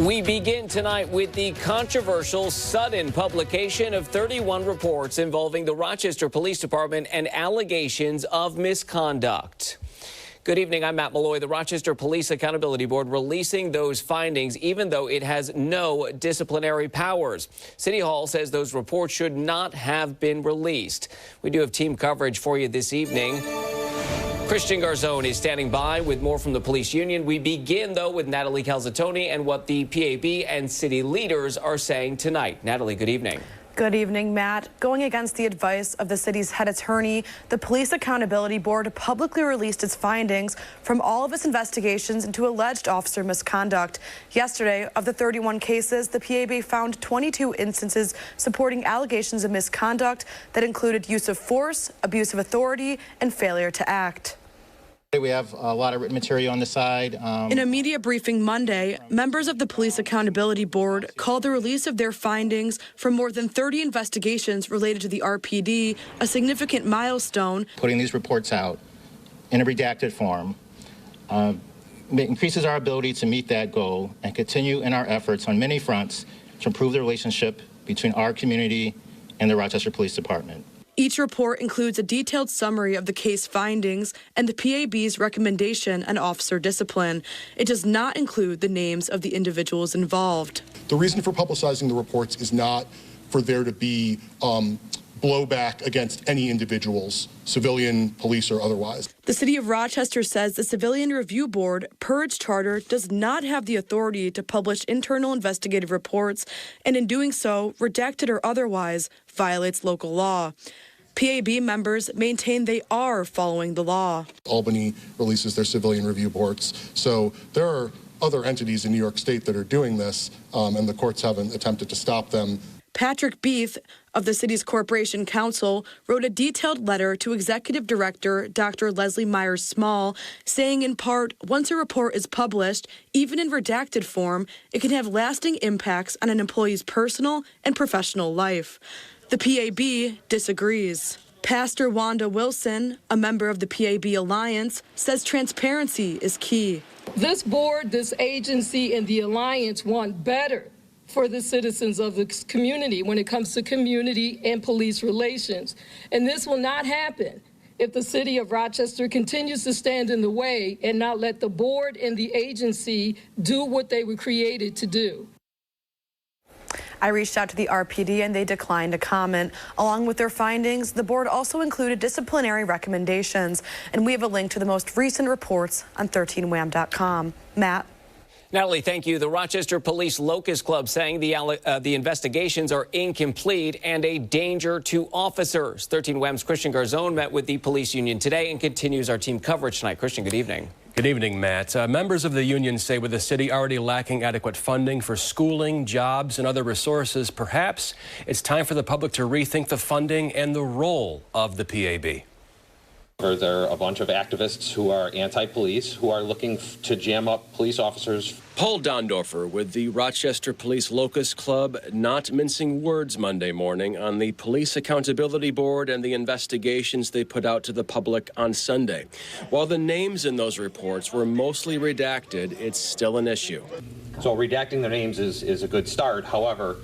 We begin tonight with the controversial sudden publication of 31 reports involving the Rochester Police Department and allegations of misconduct. Good evening, I'm Matt Malloy. The Rochester Police Accountability Board releasing those findings even though it has no disciplinary powers. City Hall says those reports should not have been released. We do have team coverage for you this evening. Christian Garzone is standing by with more from the police union. We begin, though, with Natalie Calzatoni and what the PAB and city leaders are saying tonight. Natalie, good evening. Good evening, Matt. Going against the advice of the city's head attorney, the Police Accountability Board publicly released its findings from all of its investigations into alleged officer misconduct. Yesterday, of the 31 cases, the PAB found 22 instances supporting allegations of misconduct that included use of force, abuse of authority, and failure to act. We have a lot of written material on the side. In a media briefing Monday, members of the Police Accountability Board called the release of their findings from more than 30 investigations related to the RPD a significant milestone. Putting these reports out in a redacted form increases our ability to meet that goal and continue in our efforts on many fronts to improve the relationship between our community and the Rochester Police Department. Each report includes a detailed summary of the case findings and the PAB's recommendation on officer discipline. It does not include the names of the individuals involved. The reason for publicizing the reports is not for there to be blowback against any individuals, civilian, police, or otherwise. The City of Rochester says the Civilian Review Board, per its charter, does not have the authority to publish internal investigative reports, and in doing so, redacted or otherwise, violates local law. PAB members maintain they are following the law. Albany releases their civilian review boards, so there are other entities in New York State that are doing this, and the courts haven't attempted to stop them. Patrick Beeth of the city's Corporation Council wrote a detailed letter to Executive Director Dr. Leslie Myers-Small, saying in part, once a report is published, even in redacted form, it can have lasting impacts on an employee's personal and professional life. The PAB disagrees. Pastor Wanda Wilson, a member of the PAB Alliance, says transparency is key. This board, this agency, and the Alliance want better for the citizens of the community when it comes to community and police relations. And this will not happen if the city of Rochester continues to stand in the way and not let the board and the agency do what they were created to do. I reached out to the RPD and they declined to comment. Along with their findings, the board also included disciplinary recommendations. And we have a link to the most recent reports on 13wham.com. Matt? Natalie, thank you. The Rochester Police Locust Club saying the investigations are incomplete and a danger to officers. 13wham's Christian Garzone met with the police union today and continues our team coverage tonight. Christian, good evening. Good evening, Matt. Members of the union say with the city already lacking adequate funding for schooling, jobs, and other resources, perhaps it's time for the public to rethink the funding and the role of the PAB. There are a bunch of activists who are anti-police, who are looking to jam up police officers. Paul Dondorfer with the Rochester Police Locust Club not mincing words Monday morning on the Police Accountability Board and the investigations they put out to the public on Sunday. While the names in those reports were mostly redacted, it's still an issue. So redacting their names is a good start. However,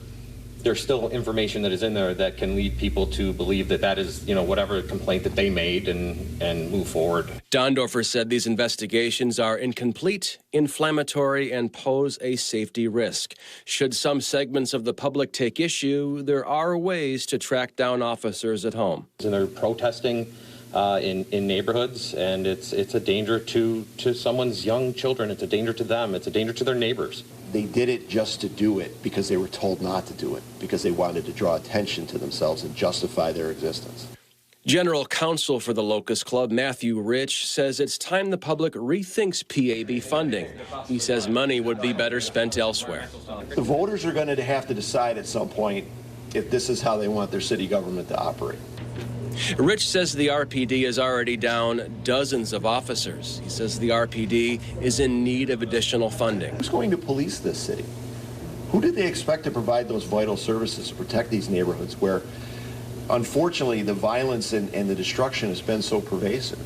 there's still information that is in there that can lead people to believe that that is, whatever complaint that they made and move forward. Dondorfer said these investigations are incomplete, inflammatory, and pose a safety risk. Should some segments of the public take issue, there are ways to track down officers at home. And they're protesting in neighborhoods, and it's a danger to someone's young children. It's a danger to them. It's a danger to their neighbors. They did it just to do it because they were told not to do it, because they wanted to draw attention to themselves and justify their existence. General Counsel for the Locust Club, Matthew Rich, says it's time the public rethinks PAB funding. He says money would be better spent elsewhere. The voters are going to have to decide at some point if this is how they want their city government to operate. Rich says the RPD is already down dozens of officers. He says the RPD is in need of additional funding. Who's going to police this city? Who did they expect to provide those vital services to protect these neighborhoods where, unfortunately, the violence and the destruction has been so pervasive?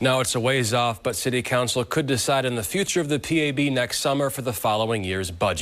Now it's a ways off, but City Council could decide on the future of the PAB next summer for the following year's budget.